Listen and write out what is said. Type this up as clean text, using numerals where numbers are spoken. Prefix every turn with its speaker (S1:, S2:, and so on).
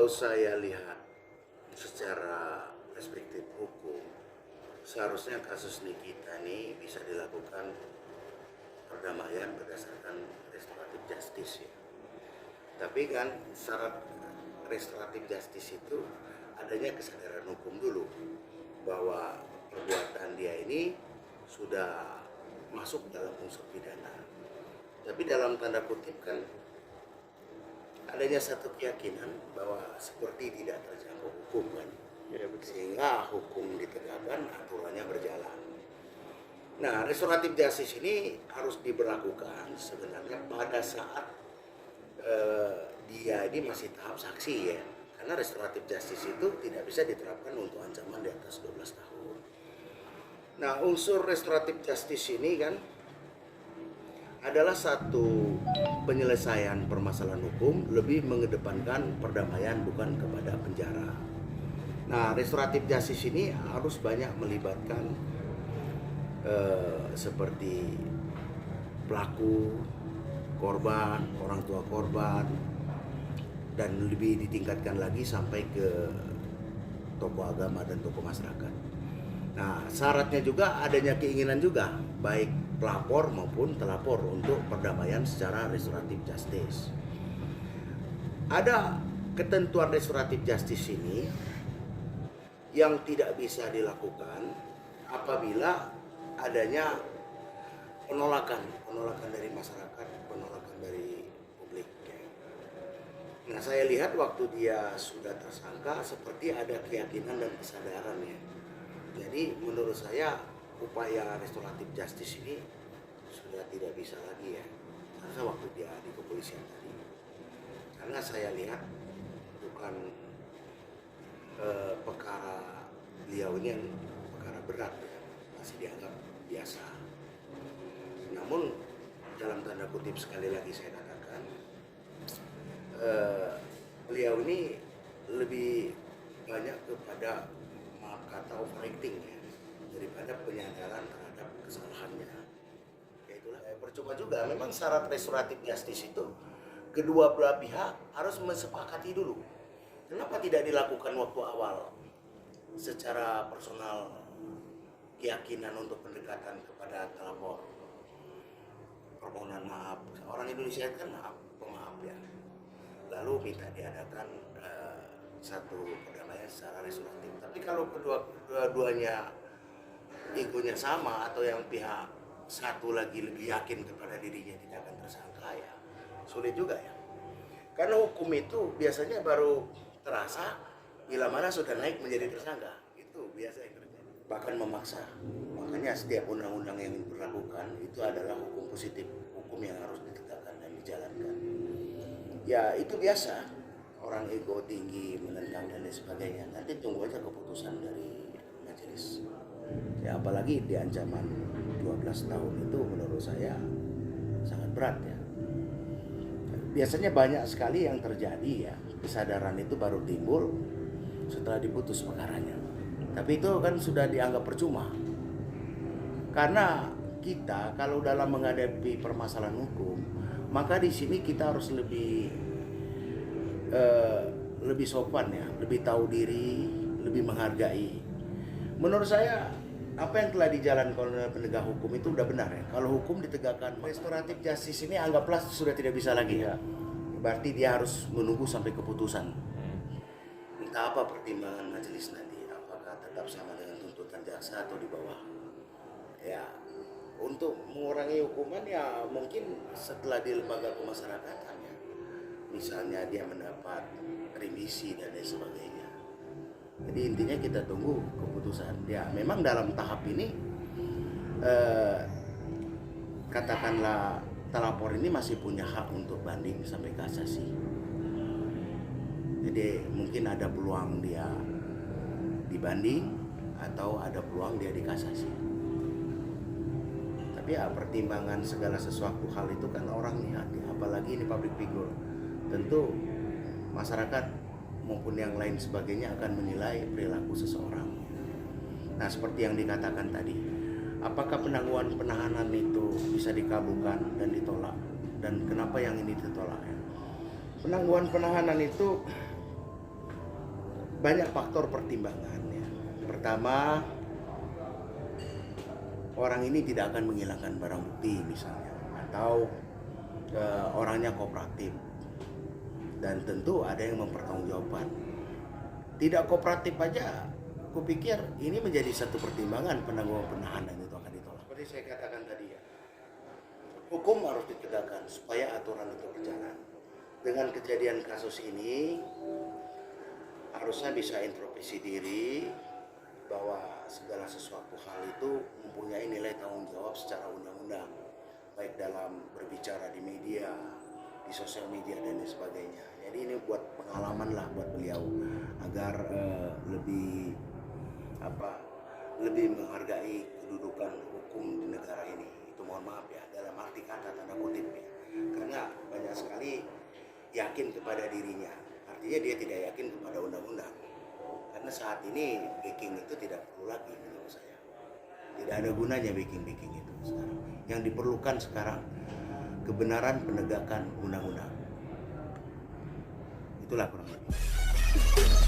S1: Kalau saya lihat secara perspektif hukum, seharusnya kasus Nikita ini bisa dilakukan perdamaian berdasarkan restoratif justice ya. Tapi kan syarat restoratif justice itu adanya kesadaran hukum dulu bahwa perbuatan dia ini sudah masuk dalam unsur pidana. Tapi dalam tanda kutip kan adanya satu keyakinan bahwa seperti tidak terjangkau hukum kan, sehingga hukum ditegakkan, aturannya berjalan. Nah, restoratif justice ini harus diberlakukan sebenarnya pada saat dia ini masih tahap saksi ya, karena restoratif justice itu tidak bisa diterapkan untuk ancaman di atas 12 tahun. Nah, unsur restoratif justice ini kan adalah satu penyelesaian permasalahan hukum, lebih mengedepankan perdamaian bukan kepada penjara. Nah, restoratif justice ini harus banyak melibatkan seperti pelaku, korban, orang tua korban, dan lebih ditingkatkan lagi sampai ke tokoh agama dan tokoh masyarakat. Nah, syaratnya juga adanya keinginan juga baik pelapor maupun terlapor untuk perdamaian secara restoratif justice. Ada ketentuan restoratif justice ini yang tidak bisa dilakukan apabila adanya penolakan dari masyarakat, penolakan dari publik. Nah, saya lihat waktu dia sudah tersangka seperti ada keyakinan dan kesadaran ya. Jadi menurut saya upaya restoratif justice ini sudah tidak bisa lagi ya, karena waktu dia di kepolisian tadi, karena saya lihat bukan perkara beliau ini yang perkara berat ya, masih dianggap biasa. Namun dalam tanda kutip sekali lagi saya katakan, beliau ini lebih banyak kepada maaf kata overacting ya, daripada penyadaran terhadap kesalahannya. Ya itulah, percuma juga. Memang syarat restoratif justice itu kedua belah pihak harus mensepakati dulu. Kenapa tidak dilakukan waktu awal secara personal, keyakinan untuk pendekatan kepada terlapor, permohonan maaf. Orang Indonesia kan maaf, pemaaf ya. Lalu minta diadakan satu perdamaian secara restoratif. Tapi kalau kedua-duanya egonya sama atau yang pihak satu lagi lebih yakin kepada dirinya tidak akan tersangka ya sulit juga ya. Karena hukum itu biasanya baru terasa bila mana sudah naik menjadi tersangka. Itu biasa yang terjadi. Bahkan memaksa. Makanya setiap undang-undang yang diberlakukan itu adalah hukum positif, hukum yang harus ditegakkan dan dijalankan. Ya itu biasa. Orang ego tinggi, menentang dan lain sebagainya. Nanti tunggu aja keputusan dari majelis. Ya apalagi di ancaman 12 tahun itu menurut saya sangat berat ya. Biasanya banyak sekali yang terjadi ya, kesadaran itu baru timbul setelah diputus perkaranya. Tapi itu kan sudah dianggap percuma. Karena kita kalau dalam menghadapi permasalahan hukum, maka di sini kita harus lebih sopan ya, lebih tahu diri, lebih menghargai. Menurut saya apa yang telah dijalankan oleh penegak hukum itu udah benar ya. Kalau hukum ditegakkan, restoratif justice ini anggaplah sudah tidak bisa lagi ya. Berarti dia harus menunggu sampai keputusan. Entah apa pertimbangan majelis nanti, apakah tetap sama dengan tuntutan jaksa atau di bawah. Ya, untuk mengurangi hukuman ya mungkin setelah di lembaga pemasyarakatan ya. Misalnya dia mendapat remisi dan lain sebagainya. Jadi intinya kita tunggu keputusan. Ya memang dalam tahap ini katakanlah terlapor ini masih punya hak untuk banding sampai kasasi. Jadi mungkin ada peluang dia dibanding atau ada peluang dia dikasasi. Tapi ya pertimbangan segala sesuatu hal itu kan orang lihat ya, apalagi ini public figure. Tentu masyarakat maupun yang lain sebagainya akan menilai perilaku seseorang. Nah seperti yang dikatakan tadi, apakah penangguhan penahanan itu bisa dikabulkan dan ditolak, dan kenapa yang ini ditolak ya? Penangguhan penahanan itu banyak faktor pertimbangan ya. Pertama, orang ini tidak akan menghilangkan barang bukti misalnya, atau orangnya kooperatif, dan tentu ada yang mempertanggungjawabkan. Tidak kooperatif aja, aku pikir ini menjadi satu pertimbangan penangguhan penahanan itu akan ditolak. Seperti saya katakan tadi ya, hukum harus ditegakkan supaya aturan itu berjalan. Dengan kejadian kasus ini, harusnya bisa introspeksi diri bahwa segala sesuatu hal itu mempunyai nilai tanggung jawab secara undang-undang, baik dalam berbicara di media, di sosial media dan lain sebagainya. Jadi ini buat pengalaman lah buat beliau agar lebih lebih menghargai kedudukan hukum di negara ini. Itu mohon maaf ya, dalam arti kata tanda kutip ya, karena banyak sekali yakin kepada dirinya, artinya dia tidak yakin kepada undang-undang. Karena saat ini backing itu tidak perlu lagi menurut saya. Tidak ada gunanya backing itu sekarang. Yang diperlukan sekarang kebenaran penegakan undang-undang. Itulah kurang lebih.